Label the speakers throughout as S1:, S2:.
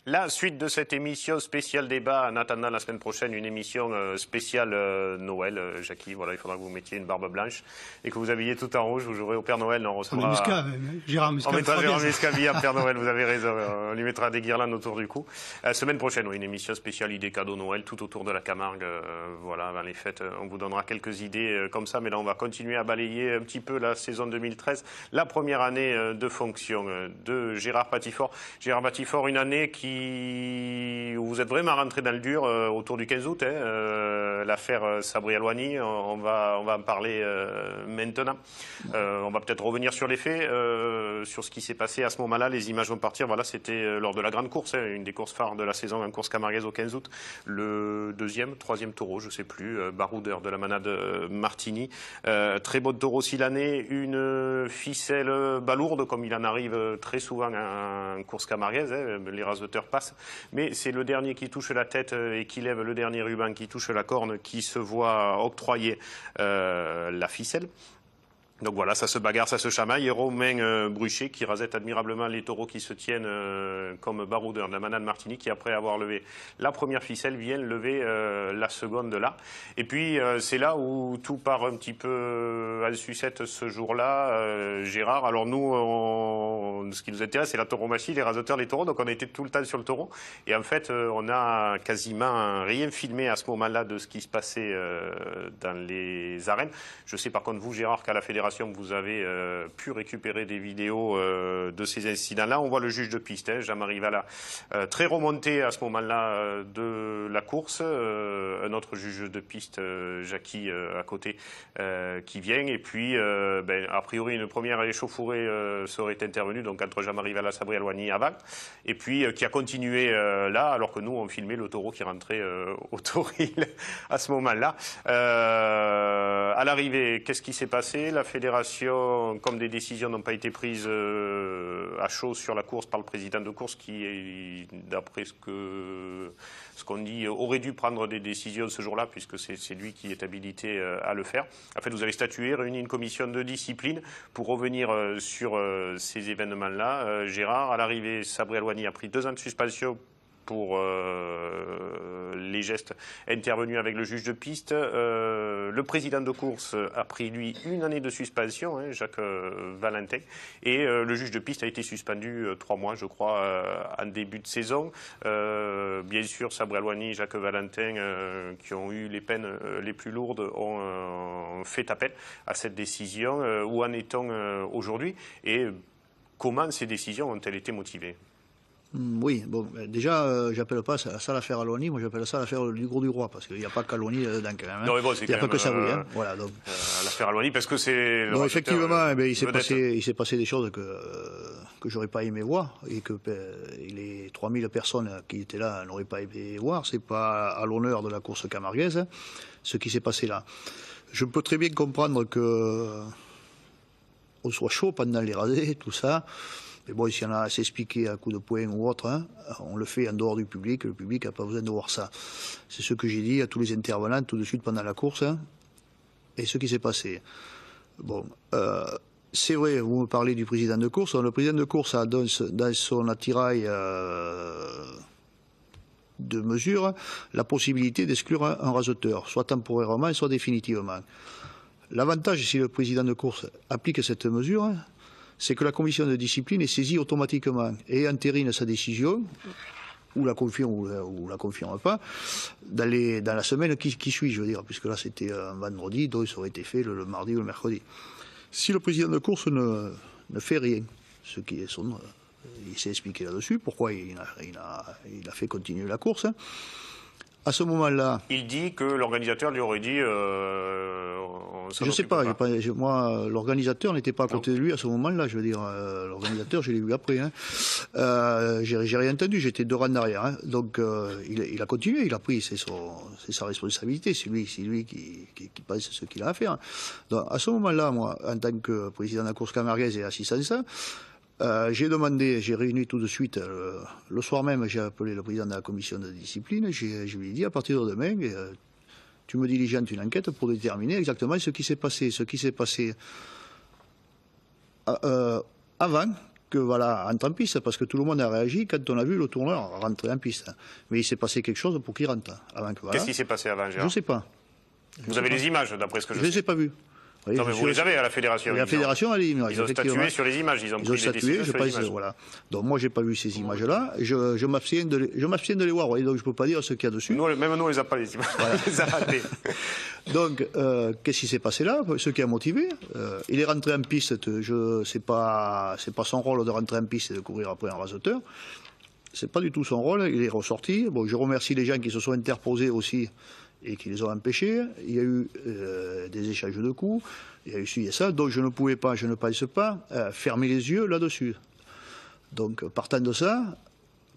S1: La suite de cette émission spéciale débat, en attendant la semaine prochaine, une émission spéciale Noël. Jackie, voilà, il faudra que vous mettiez une barbe blanche et que vous habilliez tout en rouge. Vous jouerez au Père Noël. On recevra...
S2: Muscat, même. Gérard Muscat.
S1: On mettra Gérard Muscat à Père Noël, vous avez raison. On lui mettra des guirlandes autour du cou. Semaine prochaine, oui, une émission spéciale idées cadeaux Noël, tout autour de la Camargue. Voilà, avant les fêtes, on vous donnera quelques idées comme ça. Mais là, on va continuer à balayer un petit peu la saison 2013, la première année de fonction de Gérard Patifort. Gérard Patifort, une année où vous êtes vraiment rentré dans le dur autour du 15 août. L'affaire Sabri-Alouani, on va en parler maintenant. On va peut-être revenir sur les faits, sur ce qui s'est passé à ce moment-là. Les images vont partir. Voilà, c'était lors de la grande course, une des courses phares de la saison en course camarguaise au 15 août. Le troisième taureau, je ne sais plus, baroudeur de la manade Martini. Très beau taureau aussi l'année, une ficelle balourde, comme il en arrive très souvent en course camarguaise. Les raseteurs passent, mais c'est le dernier qui touche la tête et qui lève le dernier ruban, qui touche la corne, qui se voit octroyer la ficelle. Donc voilà, ça se bagarre, ça se chamaille. Et Romain Bruchet, qui rasette admirablement les taureaux qui se tiennent comme baroudeur de la manade Martini, qui après avoir levé la première ficelle, vient lever la seconde là. Et puis c'est là où tout part un petit peu à sucette ce jour-là, Gérard. Alors nous, ce qui nous intéresse, c'est la tauromachie, les raseteurs, les taureaux. Donc on a été tout le temps sur le taureau. Et en fait, on a quasiment rien filmé à ce moment-là de ce qui se passait dans les arènes. Je sais par contre, vous, Gérard, qu'à la fédération, vous avez pu récupérer des vidéos de ces incidents-là. On voit le juge de piste, Jean-Marie Vallat, très remonté à ce moment-là de la course. Un autre juge de piste, Jackie, à côté, qui vient. Et puis, a priori, une première échauffourée serait intervenue, donc entre Jean-Marie Vallat, Sabri-Alouani avant, et puis qui a continué là, alors que nous, on filmait le taureau qui rentrait au tauril à ce moment-là. À l'arrivée, qu'est-ce qui s'est passé? La fédération, comme des décisions n'ont pas été prises à chaud sur la course par le président de course qui, d'après ce qu'on dit, aurait dû prendre des décisions ce jour-là, puisque c'est lui qui est habilité à le faire. En fait, vous avez statué, réuni une commission de discipline pour revenir sur ces événements-là. Gérard, à l'arrivée, Sabri-Alouani a pris 2 ans de suspension pour les gestes intervenus avec le juge de piste. Le président de course a pris, lui, 1 année de suspension, Jacques Valentin, et le juge de piste a été suspendu 3 mois, je crois, en début de saison. Bien sûr, Sabri-Alouani, Jacques Valentin, qui ont eu les peines les plus lourdes, ont fait appel à cette décision. Où en est-on aujourd'hui et comment ces décisions ont-elles été motivées?
S3: Oui, bon, déjà, j'appelle pas ça l'affaire Alouani, moi j'appelle ça l'affaire du gros du roi, parce qu'il n'y a pas qu'Alouani dedans quand même.
S1: Non, mais bon, il n'y a
S3: pas que ça, oui. Voilà,
S1: l'affaire Alouani, parce que c'est...
S3: Donc effectivement, il s'est passé des choses que j'aurais pas aimé voir, et que les 3000 personnes qui étaient là n'auraient pas aimé voir. C'est pas à l'honneur de la course camarguaise, ce qui s'est passé là. Je peux très bien comprendre que on soit chaud pendant les rasés, tout ça. Mais bon, s'il y en a à s'expliquer à coup de poing ou autre, on le fait en dehors du public. Le public n'a pas besoin de voir ça. C'est ce que j'ai dit à tous les intervenants tout de suite pendant la course et ce qui s'est passé. Bon, c'est vrai, vous me parlez du président de course. Le président de course a dans son attirail de mesure la possibilité d'exclure un raseteur, soit temporairement, soit définitivement. L'avantage, si le président de course applique cette mesure, c'est que la commission de discipline est saisie automatiquement et entérine sa décision, ou la confirme ou la confirme pas, dans la semaine qui suit, je veux dire, puisque là c'était un vendredi, donc ça aurait été fait le mardi ou le mercredi. Si le président de course ne fait rien, ce qui est il s'est expliqué là-dessus, pourquoi il a fait continuer la course. À ce moment-là...
S1: Il dit que l'organisateur lui aurait dit...
S3: je ne sais pas, moi, l'organisateur n'était pas à côté de lui à ce moment-là, je veux dire, l'organisateur, je l'ai vu après. J'ai rien entendu, j'étais 2 rangs derrière. Donc, il a continué, il a pris, c'est sa responsabilité, c'est lui qui pense ce qu'il a à faire. Donc, à ce moment-là, moi, en tant que président de la course camarguaise et assistant ça, j'ai réuni tout de suite, le soir même, j'ai appelé le président de la commission de discipline, je lui ai dit, à partir de demain, tu me diligentes une enquête pour déterminer exactement ce qui s'est passé. Ce qui s'est passé avant que voilà, entre en piste, parce que tout le monde a réagi quand on a vu le tourneur rentrer en piste. Mais il s'est passé quelque chose pour qu'il rentre. Voilà.
S1: Qu'est-ce qui s'est passé avant, Gérard?
S3: Je ne sais pas.
S1: Vous avez les images, d'après ce que je sais.
S3: Je ne les ai pas vues.
S1: Non, mais vous les avez à la fédération.
S3: La fédération a les images.
S1: Ils ont statué sur les images. Ils ont pris des décisions sur les images.
S3: Voilà. Donc moi, j'ai pas vu ces images-là. Je m'abstiens de les voir. Donc je peux pas dire ce qu'il y a dessus.
S1: Même nous, on les a pas les images. Voilà. On les a ratées.
S3: Donc, qu'est-ce qui s'est passé là? Ce qui a motivé. Il est rentré en piste. C'est pas son rôle de rentrer en piste et de courir après un raseteur. C'est pas du tout son rôle. Il est ressorti. Bon, je remercie les gens qui se sont interposés aussi et qui les ont empêchés. Il y a eu des échanges de coups, il y a eu ci et ça, donc je ne pouvais pas, je ne pense pas, fermer les yeux là-dessus. Donc, partant de ça,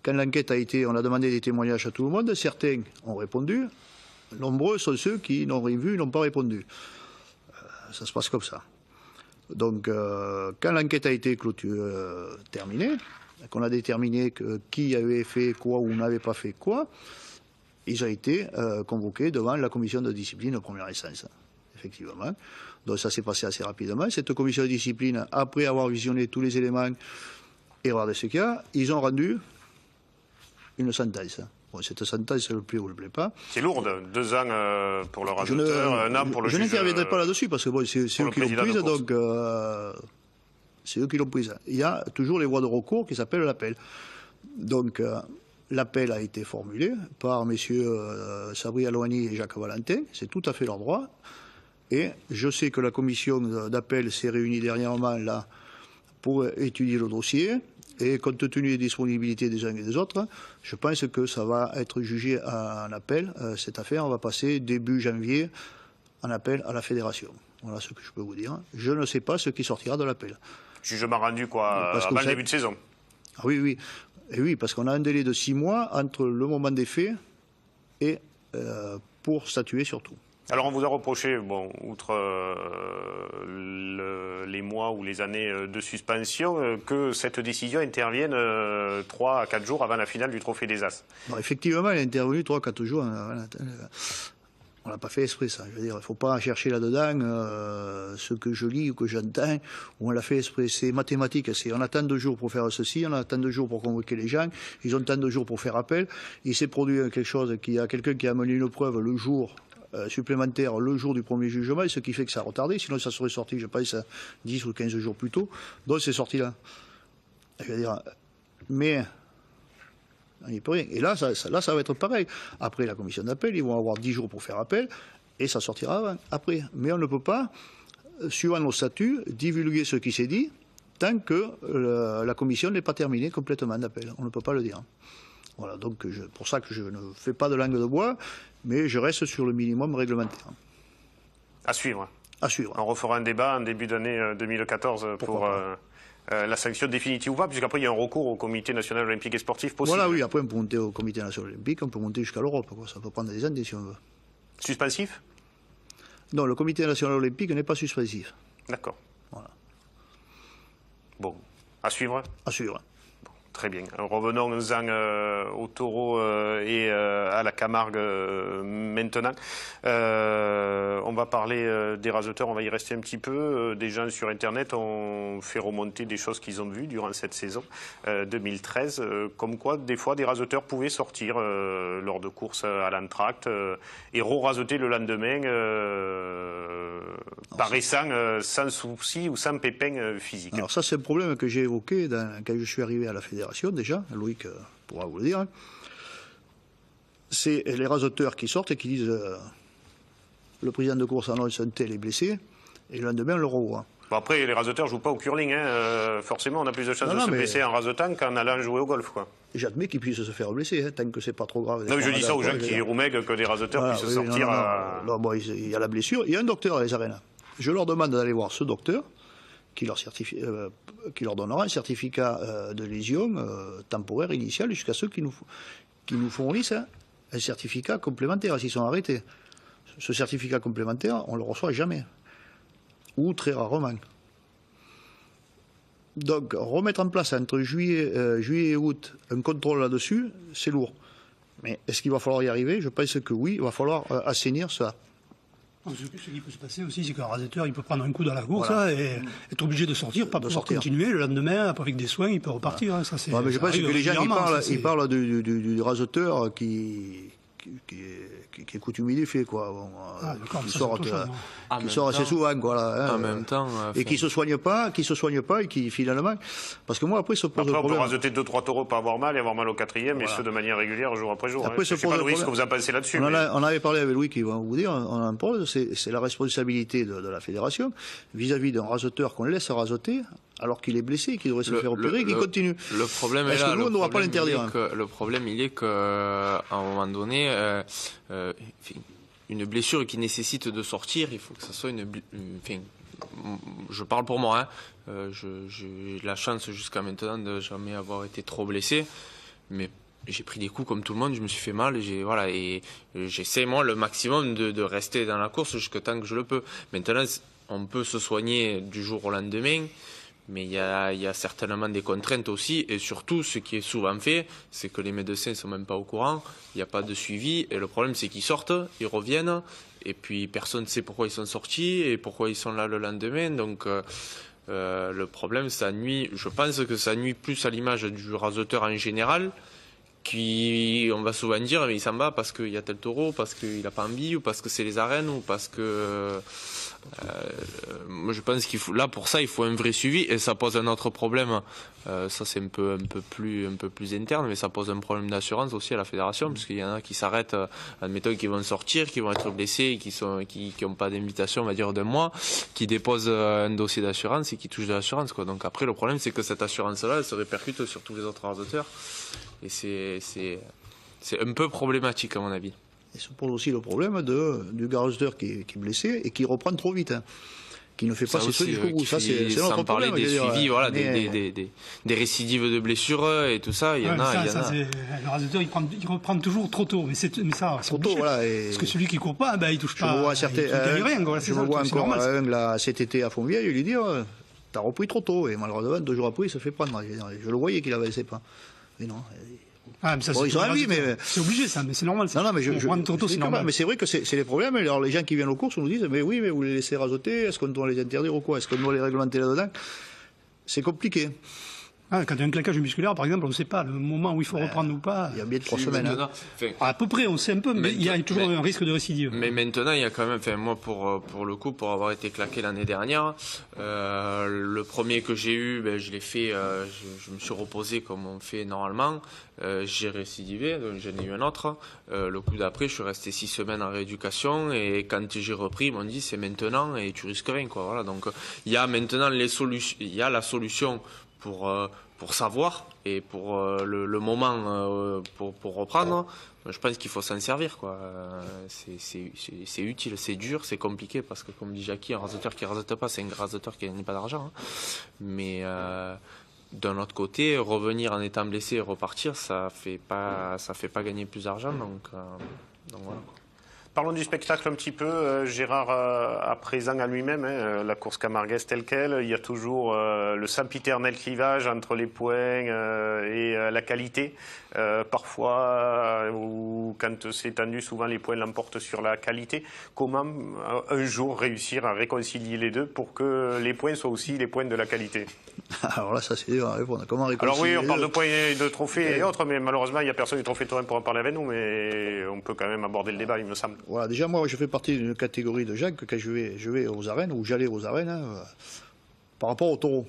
S3: quand l'enquête a été, on a demandé des témoignages à tout le monde, certains ont répondu, nombreux sont ceux qui n'ont rien vu, n'ont pas répondu. Ça se passe comme ça. Donc, quand l'enquête a été terminée, qu'on a déterminé qui avait fait quoi ou n'avait pas fait quoi, ils ont été convoqués devant la commission de discipline en première instance, effectivement. Donc ça s'est passé assez rapidement. Cette commission de discipline, après avoir visionné tous les éléments et regardé ce qu'il y a, ils ont rendu une sentence. Bon, cette sentence, elle le plaît ou elle ne plaît pas.
S1: C'est lourd, 2 ans pour le raseteur, 1 an pour le juge.
S3: Je n'interviendrai pas là-dessus, parce que bon, c'est eux qui l'ont prise, donc c'est eux qui l'ont prise. Il y a toujours les voies de recours qui s'appellent l'appel. Donc, l'appel a été formulé par messieurs Sabri Alouani et Jacques Valentin, c'est tout à fait leur droit. Et je sais que la commission d'appel s'est réunie dernièrement là pour étudier le dossier. Et compte tenu des disponibilités des uns et des autres, je pense que ça va être jugé en appel. Cette affaire, on va passer début janvier en appel à la fédération. Voilà ce que je peux vous dire. Je ne sais pas ce qui sortira de l'appel.
S1: Jugement rendu quoi, avant le début de saison?
S3: Ah oui, oui. Et oui, parce qu'on a un délai de 6 mois entre le moment des faits et pour statuer sur tout.
S1: Alors on vous a reproché, bon, outre les mois ou les années de suspension, que cette décision intervienne 3 à 4 jours avant la finale du Trophée des As.
S3: Non, effectivement, elle est intervenue 3 à 4 jours. On n'a pas fait exprès, ça. Je veux dire, il ne faut pas chercher là-dedans ce que je lis ou que j'entends, où on l'a fait exprès. C'est mathématique. On a tant de jours pour faire ceci, on a tant de jours pour convoquer les gens, ils ont tant de jours pour faire appel. Il s'est produit quelque chose, il y a quelqu'un qui a amené une preuve le jour supplémentaire, le jour du premier jugement, ce qui fait que ça a retardé. Sinon, ça serait sorti, je pense, 10 ou 15 jours plus tôt. Donc, c'est sorti là. Je veux dire, mais on n'y peut rien. Et là, ça va être pareil. Après la commission d'appel, ils vont avoir 10 jours pour faire appel, et ça sortira après. Mais on ne peut pas, suivant nos statuts, divulguer ce qui s'est dit tant que la commission n'est pas terminée complètement d'appel. On ne peut pas le dire. Voilà, donc pour ça que je ne fais pas de langue de bois, mais je reste sur le minimum réglementaire.
S1: À suivre.
S3: À suivre.
S1: On refera un débat en début d'année 2014 pour la sanction définitive ou pas, puisqu'après il y a un recours au Comité national olympique et sportif possible.
S3: Voilà, oui, après on peut monter au Comité national olympique, on peut monter jusqu'à l'Europe. Ça peut prendre des années si on veut.
S1: Suspensif?
S3: Non, le Comité national olympique n'est pas suspensif.
S1: D'accord.
S3: Voilà.
S1: Bon, à suivre.
S3: À suivre.
S1: Très bien. Revenons-en au Taureau et à la Camargue maintenant. On va parler des raseteurs, on va y rester un petit peu. Des gens sur Internet ont fait remonter des choses qu'ils ont vues durant cette saison 2013, comme quoi des fois des raseteurs pouvaient sortir lors de courses à l'entracte et re-raseter le lendemain, paraissant sans souci ou sans pépin physique.
S3: Alors ça, c'est un problème que j'ai évoqué quand je suis arrivé à la fédération déjà, Loïc pourra vous le dire. C'est les raseteurs qui sortent et qui disent le président de course annonce un tel est blessé, et le lendemain on le revoit.
S1: Bon, après, les raseteurs ne jouent pas au curling. Forcément, on a plus de chances de se blesser en rasetant qu'en allant jouer au golf.
S3: J'admets qu'ils puissent se faire blesser, tant que c'est pas trop grave.
S1: Non, mais je dis ça aux gens qui roumèguent que des raseteurs puissent sortir.
S3: Non, bon, il y a la blessure. Il y a un docteur à les arénas. Je leur demande d'aller voir ce docteur qui leur donnera un certificat de lésion temporaire initiale jusqu'à ceux qui nous fournissent un certificat complémentaire s'ils sont arrêtés. Ce certificat complémentaire, on ne le reçoit jamais, ou très rarement. Donc, remettre en place entre juillet et août un contrôle là-dessus, c'est lourd. Mais est-ce qu'il va falloir y arriver? Je pense que oui, il va falloir assainir ça.
S2: Ce qui peut se passer aussi, c'est qu'un rasetteur, il peut prendre un coup dans la course et être obligé de sortir, pas pouvoir continuer. Le lendemain, avec des soins, il peut repartir. Hein, ça,
S3: mais je pense que les gens, ils parlent du raseteur qui est coutumier fait, quoi. Bon, qui sort assez souvent, quoi. Là,
S4: en même temps,
S3: et qui se soigne pas, et qui finalement, parce que moi après se pose le problème.
S1: On peut raseter 2-3 taureaux, pas avoir mal et avoir mal au quatrième, et ce de manière régulière, jour après jour.
S3: Après,
S1: je ne sais pas, Louis, ce que vous en pensez là-dessus.
S3: On avait parlé avec Louis qui va vous dire, on en parle, c'est la responsabilité de la fédération vis-à-vis d'un raseteur qu'on laisse raseter alors qu'il est blessé, qu'il devrait se faire opérer, qu'il continue.
S4: Le problème est là.
S3: Est-ce que nous, on ne va pas l'interdire?
S4: Le problème, il est qu'à un moment donné, une blessure qui nécessite de sortir, il faut que ça soit je parle pour moi, hein. J'ai la chance jusqu'à maintenant de jamais avoir été trop blessé, mais j'ai pris des coups comme tout le monde, je me suis fait mal, et j'essaie moi le maximum de rester dans la course jusqu'à temps que je le peux. Maintenant, on peut se soigner du jour au lendemain, mais il y a certainement des contraintes aussi, et surtout, ce qui est souvent fait, c'est que les médecins ne sont même pas au courant, il n'y a pas de suivi, et le problème, c'est qu'ils sortent, ils reviennent, et puis personne ne sait pourquoi ils sont sortis, et pourquoi ils sont là le lendemain, donc le problème, je pense que ça nuit plus à l'image du raseteur en général, on va souvent dire, mais il s'en va parce qu'il y a tel taureau, parce qu'il n'a pas envie, ou parce que c'est les arènes, ou parce que... moi je pense pour ça il faut un vrai suivi, et ça pose un autre problème, ça c'est un peu plus interne, mais ça pose un problème d'assurance aussi à la fédération, parce qu'il y en a qui s'arrêtent, admettons qu'ils vont sortir, qui vont être blessés, qui n'ont pas d'invitation, on va dire, d'un mois, qui déposent un dossier d'assurance et qui touchent de l'assurance, quoi. Donc après le problème c'est que cette assurance là elle se répercute sur tous les autres raseteurs, et c'est un peu problématique à mon avis.
S3: Et ça pose aussi le problème du raseteur qui est blessé et qui reprend trop vite, hein, qui ne fait pas ses soins jusqu'au bout. Ça, c'est notre problème.
S4: Sans parler des suivis, des récidives de blessures et tout ça, il y en a.
S2: Le raseteur, il reprend toujours trop tôt, mais ça, c'est
S3: trop tôt, voilà.
S2: Parce que celui qui ne court pas, il ne touche pas.
S3: Je me vois encore un là, cet été à Fontvieille, lui dire t'as repris trop tôt, et malheureusement 2 jours après il se fait prendre. Je le voyais qu'il avait ses pas. Mais non.
S2: Mais ça, ils ont envie, mais c'est obligé, ça, mais c'est normal. Ça.
S3: Non, mais c'est normal. Mais c'est vrai que c'est les problèmes. Alors les gens qui viennent aux courses nous disent, mais oui, mais vous les laissez raseter, est-ce qu'on doit les interdire ou quoi? Est-ce qu'on doit les réglementer là-dedans? C'est compliqué.
S2: Quand il y a un claquage musculaire, par exemple, on ne sait pas le moment où il faut reprendre ou pas.
S3: Il y a bien 3 semaines.
S2: À peu près, on sait un peu, mais il y a toujours un risque de récidive.
S4: Mais maintenant, il y a quand même, moi, pour le coup, pour avoir été claqué l'année dernière, le premier que j'ai eu, je l'ai fait, je me suis reposé comme on fait normalement. J'ai récidivé, donc j'en ai eu un autre. Le coup d'après, je suis resté 6 semaines en rééducation, et quand j'ai repris, ils m'ont dit c'est maintenant et tu risques rien, quoi. Voilà. Donc il y a maintenant il y a la solution pour savoir, et pour le moment pour reprendre. Je pense qu'il faut s'en servir, quoi. C'est utile, c'est dur, c'est compliqué, parce que comme dit Jackie, un raseteur qui ne rasette pas, c'est un raseteur qui n'a pas d'argent, hein. Mais d'un autre côté, revenir en étant blessé et repartir, ça fait pas gagner plus d'argent, donc voilà.
S1: Parlons du spectacle un petit peu. Gérard, à présent à lui-même, la course camarguaise telle qu'elle, il y a toujours le sempiternel clivage entre les points et la qualité. Parfois, ou quand c'est tendu, souvent les points l'emportent sur la qualité. Comment un jour réussir à réconcilier les deux pour que les points soient aussi les points de la qualité?
S3: Alors là, ça c'est dur à répondre. Comment réconcilier?
S1: Alors oui, on parle de points de trophées et autres, mais malheureusement, il n'y a personne du Trophée Taurin pour en parler avec nous, mais on peut quand même aborder le débat, il me semble.
S3: Voilà, déjà moi je fais partie d'une catégorie de gens que quand je vais aux arènes, ou j'allais aux arènes, par rapport au taureau.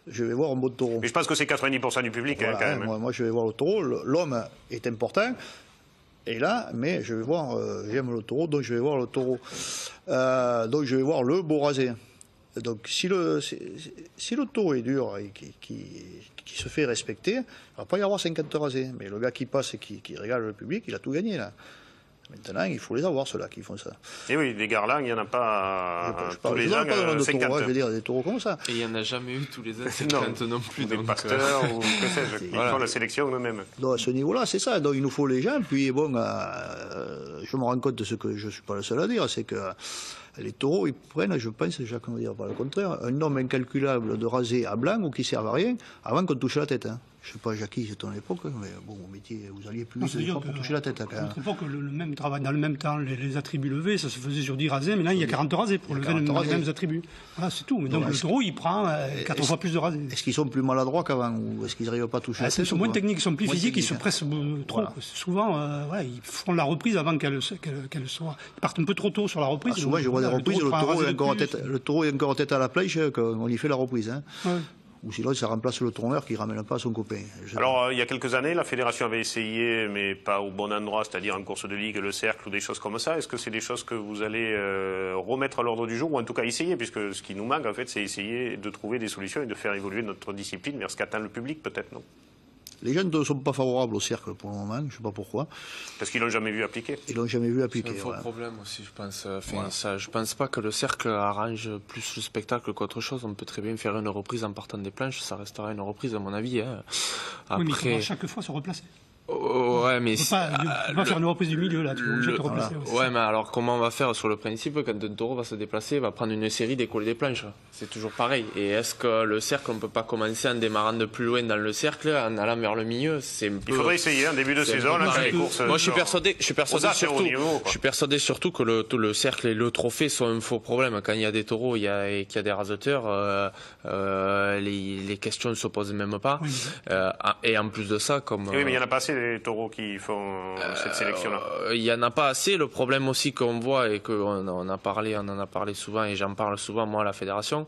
S3: Je vais voir un beau taureau.
S1: Mais je pense que c'est 90% du public,
S3: voilà,
S1: quand même.
S3: Moi je vais voir le taureau, l'homme est important, et là, mais je vais voir, j'aime le taureau, donc je vais voir le taureau. Donc je vais voir le beau rasé. Donc si le taureau est dur et qui se fait respecter, il ne va pas y avoir 50 rasés. Mais le gars qui passe et qui régale le public, il a tout gagné là. Maintenant, il faut les avoir, ceux-là qui font ça.
S1: Et oui, des garlands, il n'y en a pas tous les ans,
S3: 50. Taureaux, je veux dire, des taureaux comme ça.
S4: Et il n'y en a jamais eu tous les ans 50 non plus.
S1: Des pasteurs ou que sais-je, qui font la sélection eux-mêmes.
S3: Donc à ce niveau-là, c'est ça. Donc il nous faut les gens. Puis bon, je me rends compte de ce que je ne suis pas le seul à dire, c'est que Les taureaux, ils prennent, je pense, Jacques ne va dire pas le contraire, un nombre incalculable de rasés à blanc ou qui servent à rien avant qu'on touche la tête. Hein. Je ne sais pas, Jackie, c'est ton époque, mais bon, au métier, vous alliez plus vite pour toucher la tête.
S2: À notre époque, le même travail, dans le même temps, les attributs levés, ça se faisait sur 10 rasés, mais là, il y a 40 rasés pour lever les mêmes attributs. Voilà, c'est tout. Mais donc, le taureau, il prend 4 fois plus de rasés.
S3: Est-ce qu'ils sont plus maladroits qu'avant ou est-ce qu'ils n'arrivent pas à toucher la tête?
S2: Ils sont moins techniques, ils sont plus physiques, ils se pressent trop. Voilà. Souvent, ils font la reprise avant qu'elle soit. Ils partent un peu trop tôt sur la reprise.
S3: Souvent, je vois des reprises, le taureau est encore tête à la plage, on y fait la reprise. Hein. Ouais. Ou sinon, ça remplace le tourneur qui ne ramène pas son copain.
S1: Alors, il y a quelques années, la fédération avait essayé, mais pas au bon endroit, c'est-à-dire en course de ligue, le cercle ou des choses comme ça. Est-ce que c'est des choses que vous allez remettre à l'ordre du jour, ou en tout cas essayer, puisque ce qui nous manque, en fait, c'est essayer de trouver des solutions et de faire évoluer notre discipline vers ce qu'atteint le public, peut-être, non?
S3: Les jeunes ne sont pas favorables au cercle pour le moment, je ne sais pas pourquoi.
S1: Parce qu'ils ne l'ont jamais vu appliquer.
S3: Ils l'ont jamais vu appliquer.
S4: C'est un faux problème aussi, je pense. Je pense pas que le cercle arrange plus le spectacle qu'autre chose. On peut très bien faire une reprise en partant des planches, ça restera une reprise à mon avis. Hein.
S2: Après... Oui, mais il faudra chaque fois se replacer.
S4: Ouais, mais
S2: on ne peut pas faire une reprise du milieu là, tu vas obligé de te replacer aussi.
S4: Ouais, mais alors comment on va faire sur le principe quand un taureau va se déplacer, il va prendre une série d'écoller des planches? C'est toujours pareil. Et est-ce que le cercle, on ne peut pas commencer en démarrant de plus loin dans le cercle, en allant vers le milieu? Il
S1: faudrait essayer un début de saison, là, les courses.
S4: Moi, je suis persuadé surtout que le cercle et le trophée sont un faux problème. Quand il y a des taureaux et qu'il y a des raseteurs, les questions ne se posent même pas. Oui. Et en plus de ça, comme...
S1: Oui, mais il n'y en a pas assez les taureaux qui font cette sélection-là.
S4: Il n'y en a pas assez. Le problème aussi qu'on voit et qu'on en a parlé souvent et j'en parle souvent moi à la fédération,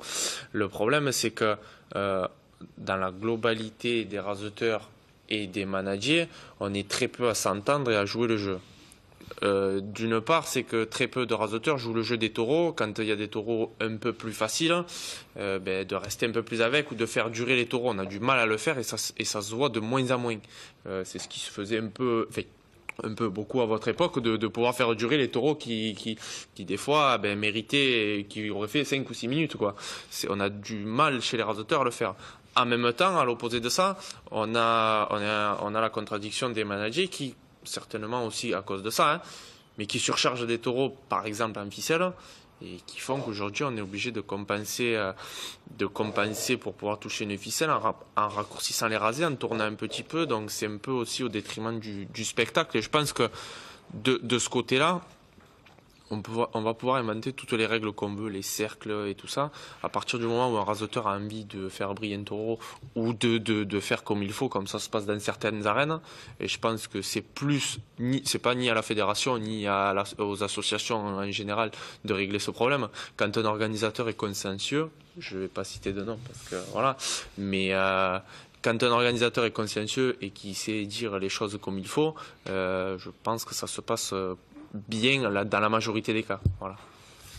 S4: le problème c'est que dans la globalité des raseteurs et des managers, on est très peu à s'entendre et à jouer le jeu. D'une part, c'est que très peu de raseteurs jouent le jeu des taureaux. Quand il y a des taureaux un peu plus faciles, de rester un peu plus avec ou de faire durer les taureaux. On a du mal à le faire et ça se voit de moins en moins. C'est ce qui se faisait beaucoup à votre époque, de pouvoir faire durer les taureaux qui des fois méritaient, qui auraient fait 5 ou 6 minutes. On a du mal chez les raseteurs à le faire. En même temps, à l'opposé de ça, on a la contradiction des managers qui, certainement aussi à cause de ça, mais qui surchargent des taureaux, par exemple en ficelle, et qui font qu'aujourd'hui on est obligé de compenser pour pouvoir toucher une ficelle en raccourcissant les rasés, en tournant un petit peu, donc c'est un peu aussi au détriment du spectacle. Et je pense que de ce côté-là, on va pouvoir inventer toutes les règles qu'on veut, les cercles et tout ça, à partir du moment où un raseteur a envie de faire briller un taureau ou de faire comme il faut, comme ça se passe dans certaines arènes. Et je pense que c'est pas ni à la fédération ni aux associations en général de régler ce problème. Quand un organisateur est consciencieux, je vais pas citer de nom parce que voilà, mais quand un organisateur est consciencieux et qui sait dire les choses comme il faut, je pense que ça se passe bien dans la majorité des cas. Voilà.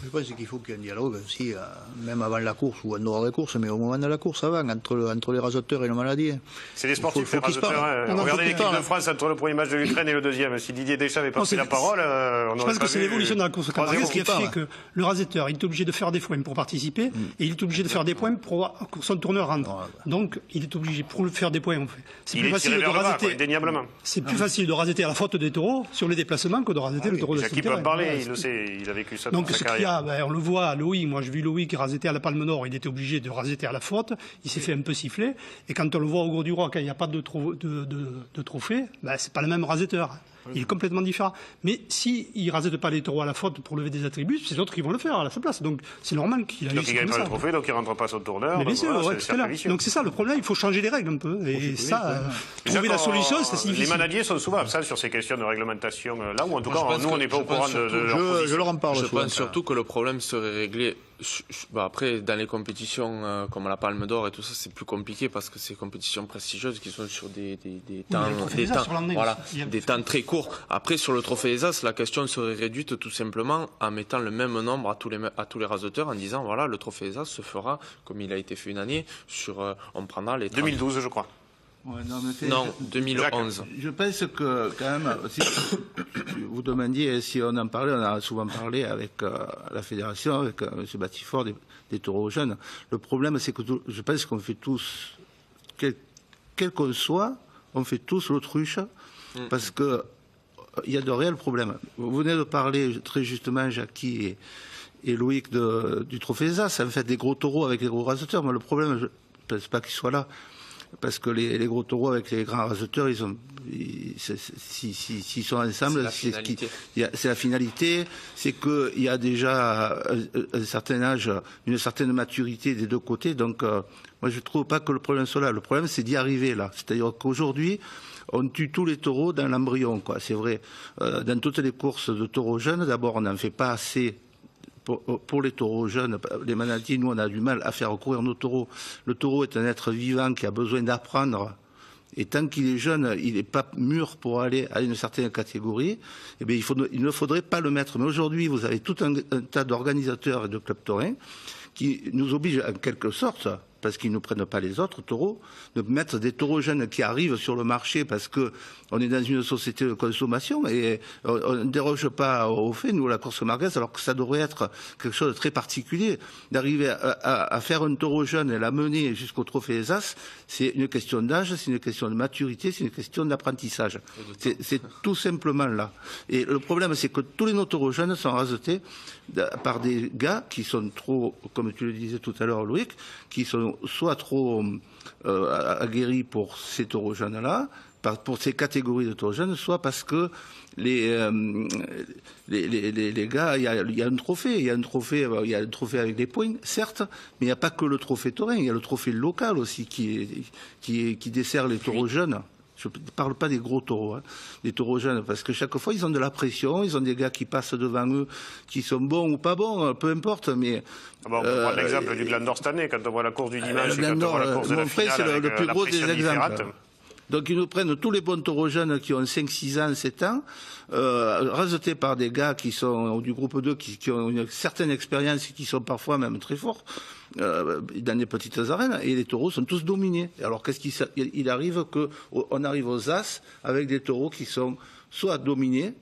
S3: Je pense qu'il faut qu'il y ait un dialogue aussi, même avant la course ou en dehors de la course, mais au moment de la course avant, entre les raseteurs et le maladier.
S1: C'est des sportifs, les raseteurs. Regardez l'équipe de France entre le premier match de l'Ukraine et le deuxième. Si Didier Deschamps avait pas pris la parole, on
S2: je pense que c'est l'évolution de la course camarguaise qui a fait que le raseteur, il est obligé de faire des points pour participer et il est obligé de faire des points pour que son tourneur rentre. Donc, il est obligé, pour faire des points, en fait. C'est plus facile de raseter.
S1: Indéniablement.
S2: C'est plus facile de raseter à la faute des taureaux sur les déplacements que de raseter le taureau de
S1: Jackie peut en parler, il le sait, il a vécu ça dans sa carrière.
S2: On le voit à Loïc, moi j'ai vu Loïc qui rasetait à la Palme Nord, il était obligé de raseter à la faute, il s'est fait un peu siffler, et quand on le voit au Gros du Roi, quand il n'y a pas de trophée, c'est pas le même raseteur. Il est complètement différent. Mais s'il ne rasette pas les taureaux à la faute pour lever des attributs, c'est d'autres qui vont le faire à sa place. Donc c'est normal qu'il aille.
S1: Donc il gagne pas le trophée, donc il ne rentre pas sur le tourneur.
S2: Mais bien sûr, donc c'est ça le problème, il faut changer les règles un peu. Et trouver la solution, c'est difficile.
S1: Les managers sont souvent absents sur ces questions de réglementation là, où en tout cas, nous on n'est pas au courant de leur position.
S3: Je leur en parle.
S4: Je pense surtout que le problème serait réglé. Après, dans les compétitions comme la Palme d'Or et tout ça, c'est plus compliqué parce que c'est des compétitions prestigieuses qui sont sur des temps très courts. Après, sur le trophée des As, la question serait réduite tout simplement en mettant le même nombre à tous les raseteurs en disant voilà, le trophée des As se fera comme il a été fait une année on prendra les
S1: 2012, je crois.
S5: Ouais,
S4: non, 2011.
S5: Je pense que quand même, si vous demandiez si on en parlait, on a souvent parlé avec la fédération, avec M. Batifort, des taureaux jeunes. Le problème, c'est que je pense qu'on fait tous, quel qu'on soit, on fait tous l'autruche, parce que il y a de réels problèmes. Vous venez de parler très justement, Jackie et Loïc du Trophée des As, ça fait des gros taureaux avec les gros raseteurs. Moi, le problème, je ne pense pas qu'ils soient là. Parce que les gros taureaux avec les grands raseteurs, s'ils sont ensemble, c'est la finalité. C'est qu'il y a déjà un certain âge, une certaine maturité des deux côtés. Donc, moi, je ne trouve pas que le problème soit là. Le problème, c'est d'y arriver là. C'est-à-dire qu'aujourd'hui, on tue tous les taureaux dans l'embryon, quoi. C'est vrai. Dans toutes les courses de taureaux jeunes, d'abord, on n'en fait pas assez. Pour les taureaux jeunes, les maladies, nous, on a du mal à faire courir nos taureaux. Le taureau est un être vivant qui a besoin d'apprendre. Et tant qu'il est jeune, il n'est pas mûr pour aller à une certaine catégorie, eh bien, il ne faudrait pas le mettre. Mais aujourd'hui, vous avez tout un tas d'organisateurs et de clubs taurins qui nous obligent, en quelque sorte, parce qu'ils ne prennent pas les autres taureaux, de mettre des taureaux jeunes qui arrivent sur le marché parce que on est dans une société de consommation et on ne déroge pas au fait, nous, la course margaise, alors que ça devrait être quelque chose de très particulier. D'arriver à faire un taureau jeune et l'amener jusqu'au Trophée des As, c'est une question d'âge, c'est une question de maturité, c'est une question d'apprentissage. C'est tout simplement là. Et le problème, c'est que tous les taureaux jeunes sont rasetés par des gars qui sont trop, comme tu le disais tout à l'heure, Loïc, qui sont soit trop aguerris pour ces taureaux jeunes-là, pour ces catégories de taureaux jeunes, soit parce que les gars, il y a un trophée, il y a un trophée avec des points, certes, mais il n'y a pas que le trophée taurin, il y a le trophée local aussi qui dessert les taureaux jeunes. Je ne parle pas des gros taureaux, hein, des taureaux jeunes, parce que chaque fois, ils ont de la pression, ils ont des gars qui passent devant eux, qui sont bons ou pas bons, peu importe, mais...
S1: on peut prendre l'exemple du Glandor cette année, quand on voit la course du dimanche, et quand on voit la course de la finale,
S5: c'est le plus gros des exemples.
S1: Ferrat.
S5: Donc ils nous prennent tous les bons taureaux jeunes qui ont 5, 6 ans, 7 ans, rasetés par des gars qui sont du groupe 2, qui ont une certaine expérience et qui sont parfois même très forts dans les petites arènes, et les taureaux sont tous dominés. Alors qu'est-ce qu'il arrive qu'on arrive aux As avec des taureaux qui sont soit dominés,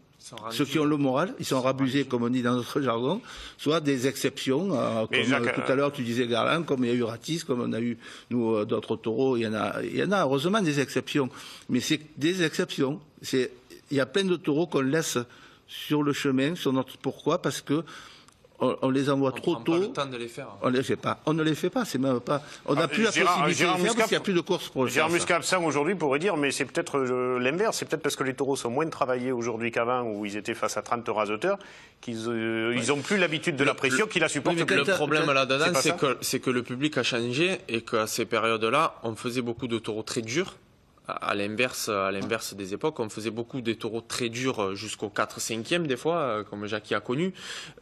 S5: ceux qui ont le moral, ils sont rabusés, comme on dit dans notre jargon, soit des exceptions, comme Jacques, tout à l'heure tu disais Garland, comme il y a eu Ratis, comme on a eu nous d'autres taureaux, il y en a heureusement des exceptions, mais c'est des exceptions. Il y a plein de taureaux qu'on laisse sur le chemin, pourquoi ? Parce que on les envoie trop tôt.
S4: On prend pas le temps de les faire.
S5: On les fait pas. On ne les fait pas. C'est même pas. On n'a plus la possibilité de les faire parce qu'il n'y a plus de course pour le faire.
S1: Gérard Muscat-Absent aujourd'hui pourrait dire, mais c'est peut-être l'inverse. C'est peut-être parce que les taureaux sont moins travaillés aujourd'hui qu'avant, où ils étaient face à 30 raseteurs, qu'ils n'ont plus l'habitude de la pression, qu'ils la supportent plus.
S4: Le problème là-dedans, c'est que le public a changé et qu'à ces périodes-là, on faisait beaucoup de taureaux très durs. À l'inverse des époques, on faisait beaucoup des taureaux très durs jusqu'au 4-5e des fois, comme Jackie a connu,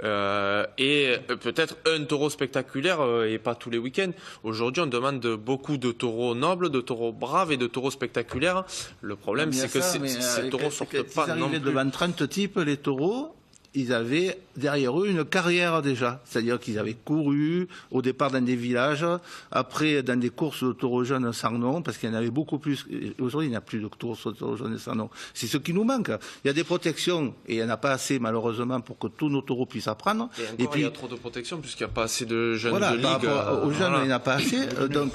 S4: et peut-être un taureau spectaculaire et pas tous les week-ends. Aujourd'hui, on demande beaucoup de taureaux nobles, de taureaux braves et de taureaux spectaculaires. Le problème, c'est que ces taureaux sortent pas non plus.
S5: Devant 30 types, les taureaux, ils avaient derrière eux une carrière déjà. C'est-à-dire qu'ils avaient couru au départ dans des villages, après dans des courses de taureaux jeunes sans nom, parce qu'il y en avait beaucoup plus. Aujourd'hui, il n'y a plus de courses de taureaux jeunes sans nom. C'est ce qui nous manque. Il y a des protections, et il n'y en a pas assez malheureusement pour que tous nos taureaux puissent apprendre.
S4: Et puis, il y a trop de protections, puisqu'il n'y a pas assez de jeunes
S5: voilà,
S4: de ligue.
S5: Par rapport aux jeunes, il n'y en a pas assez. Donc,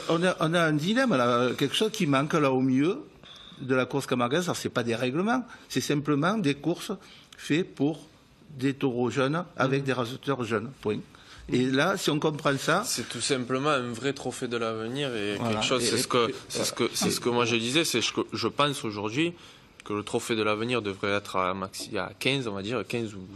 S5: on a un dilemme, là, quelque chose qui manque là au milieu de la course camarguaise. Alors, ce n'est pas des règlements, c'est simplement des courses faites pour des taureaux jeunes avec des raseteurs jeunes. Point. Et là, si on comprend ça,
S4: c'est tout simplement un vrai trophée de l'avenir et voilà. Quelque chose. C'est ce que moi je disais. C'est que je pense aujourd'hui que le trophée de l'avenir devrait être à 15, on va dire 15 ou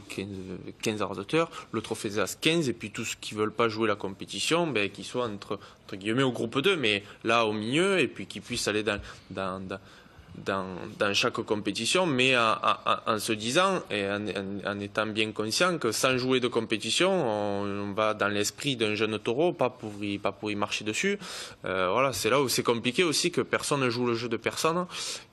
S4: 15 raseteurs. Le trophée des As 15 et puis tous ceux qui veulent pas jouer la compétition, ben qu'ils soient entre guillemets au groupe 2, mais là au milieu et puis qu'ils puissent aller dans chaque compétition, mais en se disant et en étant bien conscient que sans jouer de compétition, on va dans l'esprit d'un jeune taureau, pas pour y marcher dessus. Voilà, c'est là où c'est compliqué aussi que personne ne joue le jeu de personne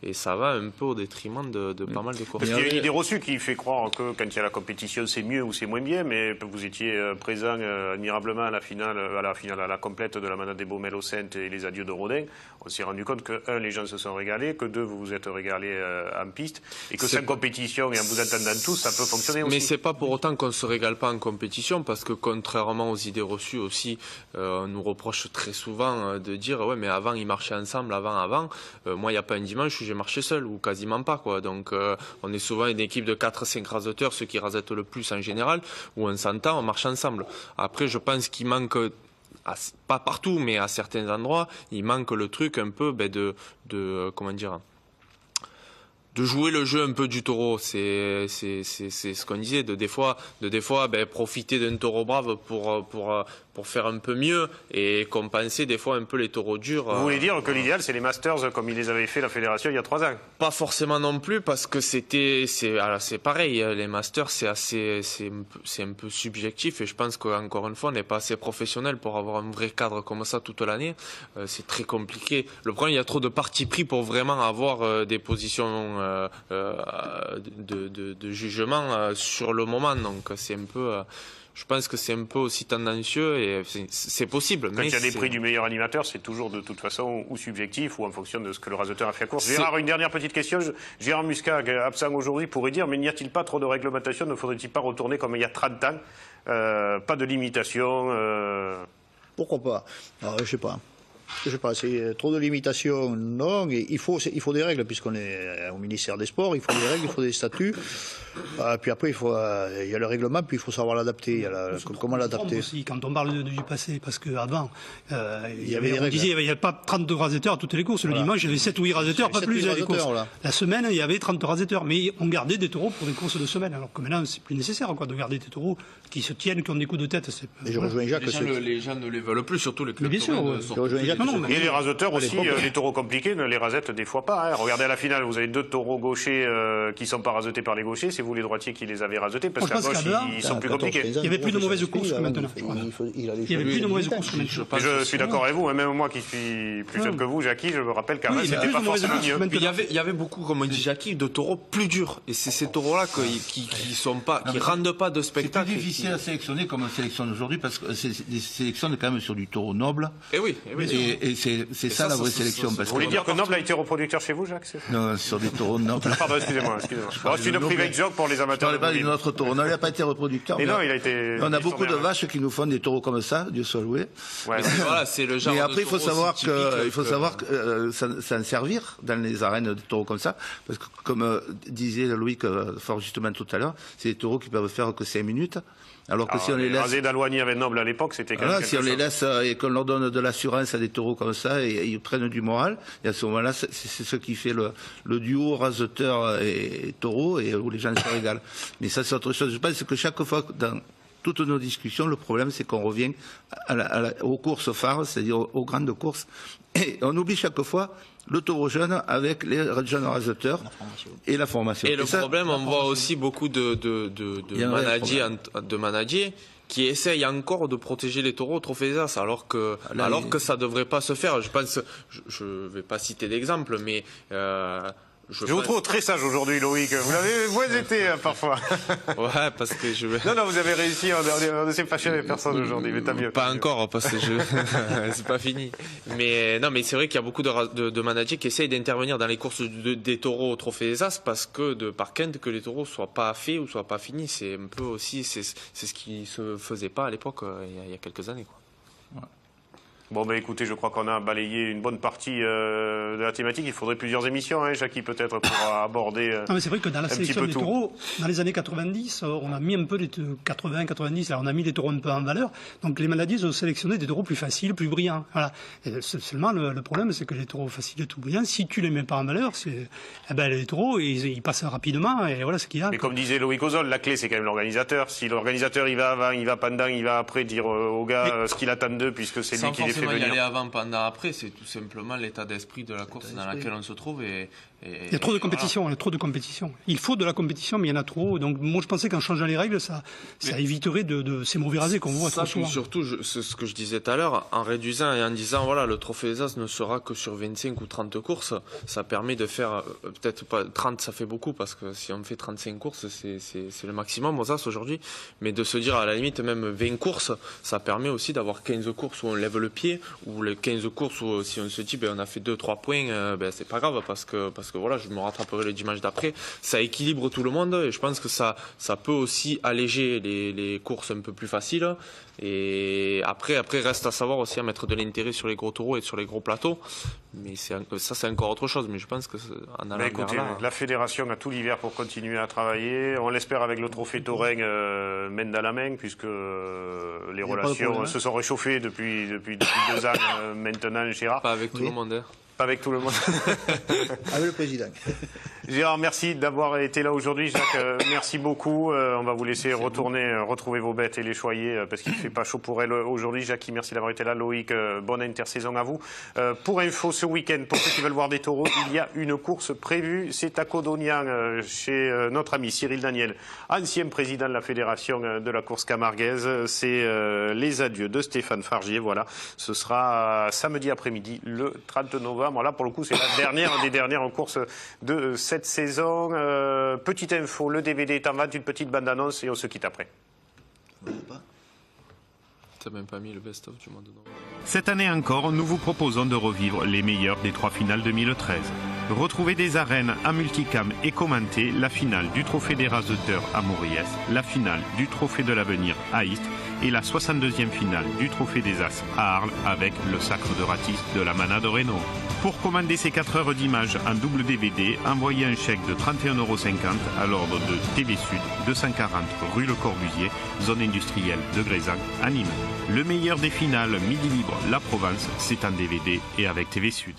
S4: et ça va un peu au détriment de pas mal de courses.
S1: Parce qu'il y a une idée reçue qui fait croire que quand il y a la compétition c'est mieux ou c'est moins bien, mais vous étiez présent admirablement à la complète de la Manade des Baumelles au Saintes et les adieux de Rodin. On s'est rendu compte que les gens se sont régalés, que 2, vous vous êtes régalé en piste, et que sans compétition et en vous attendant tous, ça peut fonctionner aussi.
S4: Mais c'est pas pour autant qu'on se régale pas en compétition, parce que contrairement aux idées reçues aussi, on nous reproche très souvent de dire ouais mais avant ils marchaient ensemble, avant. Moi il n'y a pas un dimanche où j'ai marché seul, ou quasiment pas quoi. Donc on est souvent une équipe de 4-5 raseteurs, ceux qui rasettent le plus en général, où on s'entend, on marche ensemble. Après je pense qu'il manque, pas partout, mais à certains endroits, il manque le truc un peu comment dire, de jouer le jeu un peu du taureau. C'est ce qu'on disait, des fois profiter d'un taureau brave pour faire un peu mieux et compenser des fois un peu les taureaux durs.
S1: Vous voulez dire que l'idéal c'est les Masters comme ils les avaient fait la fédération il y a 3 ans?
S4: Pas forcément non plus, parce que c'est pareil, les Masters c'est un peu subjectif, et je pense qu'encore une fois on n'est pas assez professionnel pour avoir un vrai cadre comme ça toute l'année. C'est très compliqué. Le problème, il y a trop de partis pris pour vraiment avoir des positions de jugement sur le moment, donc c'est un peu je pense que c'est un peu aussi tendancieux, et c'est possible.
S1: Quand il y a des prix du meilleur animateur, c'est toujours de toute façon ou subjectif ou en fonction de ce que le raseteur a fait à course. Gérard, une dernière petite question. Gérard Muscat, absent aujourd'hui, pourrait dire, mais n'y a-t-il pas trop de réglementation? Ne faudrait-il pas retourner comme il y a 30 ans? Pas de limitation
S3: Pourquoi pas? Alors, je sais pas. C'est trop de limitations, non. Il faut des règles, puisqu'on est au ministère des Sports. Il faut des règles, il faut des statuts. Puis après, il y a le règlement, puis il faut savoir l'adapter. Comment l'adapter
S2: aussi, quand on parle du passé, parce qu'avant,
S3: il y avait des règles.
S2: il n'y avait pas 32 rasetteurs à toutes les courses. Le dimanche, il y avait 7 ou 8 rasetteurs, pas plus à les courses. La semaine, il y avait 30 rasetteurs. Mais on gardait des taureaux pour des courses de semaine. Alors que maintenant, c'est plus nécessaire de garder des taureaux qui se tiennent, qui ont des coups de tête.
S3: Et je rejoins Jacques.
S4: Les gens ne les veulent plus, surtout les clubs.
S2: Bien sûr.
S1: Et les raseteurs aussi, les taureaux compliqués ne les rasettent des fois pas. Hein. Regardez à la finale, vous avez 2 taureaux gauchers qui ne sont pas rasetés par les gauchers. C'est vous les droitiers qui les avez rasetés, parce qu'à gauche, ils sont plus compliqués.
S2: Il n'y avait plus de mauvaises courses que maintenant. Il n'y avait plus de mauvaises courses que maintenant.
S1: Je suis d'accord avec vous, même moi qui suis plus jeune que vous, Jackie, je me rappelle qu'avant, c'était pas forcément mieux.
S4: Il y avait beaucoup, comme on dit Jackie, de taureaux plus durs. Et c'est ces taureaux-là qui rendent pas de spectacle.
S5: C'est plus difficile à sélectionner comme on sélectionne aujourd'hui, parce que c'est des sélections quand même sur du taureau noble.
S4: Et oui.
S5: Et c'est ça la vraie sélection.
S1: Vous voulez dire que Noble a été reproducteur chez vous, Jacques?
S5: Non, sur des taureaux nobles.
S1: Pardon, excusez-moi. C'est une private joke pour les amateurs.
S5: Je ne parle pas d'un autre taureau. Non, il n'a pas été reproducteur.
S1: Mais non, il a été.
S5: On a beaucoup de vaches qui nous font des taureaux comme ça, Dieu soit loué.
S1: Ouais.
S4: Voilà, c'est le genre.
S5: Mais après, il faut savoir que s'en servir dans les arènes de taureaux comme ça, parce que comme disait Loïc fort justement tout à l'heure, c'est des taureaux qui peuvent faire que 5 minutes. Alors que si on les laisse.
S1: Rasé d'Aloigny avec Noble à l'époque, c'était quand même.
S5: Si on les laisse et qu'on leur donne de l'assurance à des taureaux comme ça, et ils prennent du moral, et à ce moment-là, c'est ce qui fait le duo raseteur et taureau, et où les gens se régalent. Mais ça, c'est autre chose. Je pense que chaque fois, dans toutes nos discussions, le problème, c'est qu'on revient aux courses phares, c'est-à-dire aux grandes courses, et on oublie chaque fois le taureau jeune avec les jeunes raseteurs et la formation.
S4: Et le problème, on voit aussi beaucoup de managers qui essayent encore de protéger les taureaux au Trophée des As, alors que ça devrait pas se faire. Je pense, je vais pas citer d'exemple, mais
S1: je vous trouve très sage aujourd'hui, Loïc. Vous hésitez parfois.
S4: Ouais, parce que
S1: Non, vous avez réussi. On ne s'est fâché avec personne aujourd'hui, mais tant mieux.
S4: Pas encore, parce que c'est pas fini. Mais non, mais c'est vrai qu'il y a beaucoup de managers qui essayent d'intervenir dans les courses des taureaux au Trophée des As, parce que par crainte que les taureaux soient pas faits ou soient pas finis. C'est un peu aussi, c'est ce qui se faisait pas à l'époque, il y a quelques années, quoi.
S1: Ouais. Bon, écoutez, je crois qu'on a balayé une bonne partie de la thématique. Il faudrait plusieurs émissions, hein, Jackie, peut-être, pour aborder
S2: non, mais c'est vrai que dans la sélection des taureaux, dans les années 90, on a mis un peu les 80-90, on a mis les taureaux un peu en valeur. Donc les managers ont sélectionné des taureaux plus faciles, plus brillants. Voilà. Et seulement, le problème, c'est que les taureaux faciles et tout brillants, si tu les mets pas en valeur, les taureaux, ils passent rapidement, et voilà ce qu'il y a.
S1: Mais comme disait Loïc Ozol, la clé, c'est quand même l'organisateur. Si l'organisateur, il va avant, il va pendant, il va après, dire aux gars ce qu'il attend d'eux, puisque c'est lui qui les fait venir.
S4: Y aller avant, pendant, après, c'est tout simplement l'état d'esprit de la course dans laquelle on se trouve.
S2: Il y a trop de compétition, Il faut de la compétition, mais il y en a trop. Donc moi, je pensais qu'en changeant les règles, ça éviterait de ces mauvais rasés qu'on voit trop souvent.
S4: Surtout, c'est ce que je disais tout à l'heure, en réduisant et en disant, voilà, le Trophée des As ne sera que sur 25 ou 30 courses. Ça permet de faire, peut-être pas 30, ça fait beaucoup, parce que si on fait 35 courses, c'est le maximum aux As aujourd'hui. Mais de se dire, à la limite, même 20 courses, ça permet aussi d'avoir 15 courses où on lève le pied pied, ou les 15 courses où si on se dit on a fait 2-3 points, c'est pas grave parce que voilà, je me rattraperai le dimanche d'après. Ça équilibre tout le monde et je pense que ça peut aussi alléger les courses un peu plus faciles. Et après reste à savoir aussi à mettre de l'intérêt sur les gros taureaux et sur les gros plateaux. Mais ça c'est encore autre chose. Mais je pense que en allant
S1: écoutez,
S4: vers là,
S1: la fédération a tout l'hiver pour continuer à travailler. On l'espère avec le trophée Taureig main dans la main, puisque les relations se sont réchauffées depuis 2 ans maintenant, Gérard.
S4: pas avec tout le monde. Hein.
S1: Pas avec tout le monde.
S3: Avec le président.
S1: Gérard, merci d'avoir été là aujourd'hui. Jacques, merci beaucoup. On va vous laisser retrouver vos bêtes et les choyer parce qu'il ne fait pas chaud pour elles aujourd'hui. Jackie, merci d'avoir été là. Loïc, bonne intersaison à vous. Pour info, ce week-end, pour ceux qui veulent voir des taureaux, il y a une course prévue. C'est à Codognan, chez notre ami Cyril Daniel, ancien président de la fédération de la course camarguaise. C'est les adieux de Stéphane Fargier. Voilà, ce sera samedi après-midi, le 30 novembre. Là, pour le coup, c'est la dernière des dernières courses de cette saison. Petite info, le DVD est en vente, une petite bande-annonce et on se quitte après.
S4: T'as même pas mis le best-of du mois de novembre.
S6: Cette année encore, nous vous proposons de revivre les meilleurs des 3 finales 2013. Retrouvez des arènes à multicam et commenter la finale du Trophée des Races de Terre à Mauriès, la finale du Trophée de l'Avenir à Istres et la 62e finale du Trophée des As à Arles avec le Sacre de Ratis de la Manade Renault. Pour commander ces 4 heures d'images en double DVD, envoyez un chèque de 31,50 € à l'ordre de TV Sud, 240 rue Le Corbusier, zone industrielle de Grézac, à Nîmes. Le meilleur des finales Midi Libre La Provence, c'est en DVD et avec TV Sud.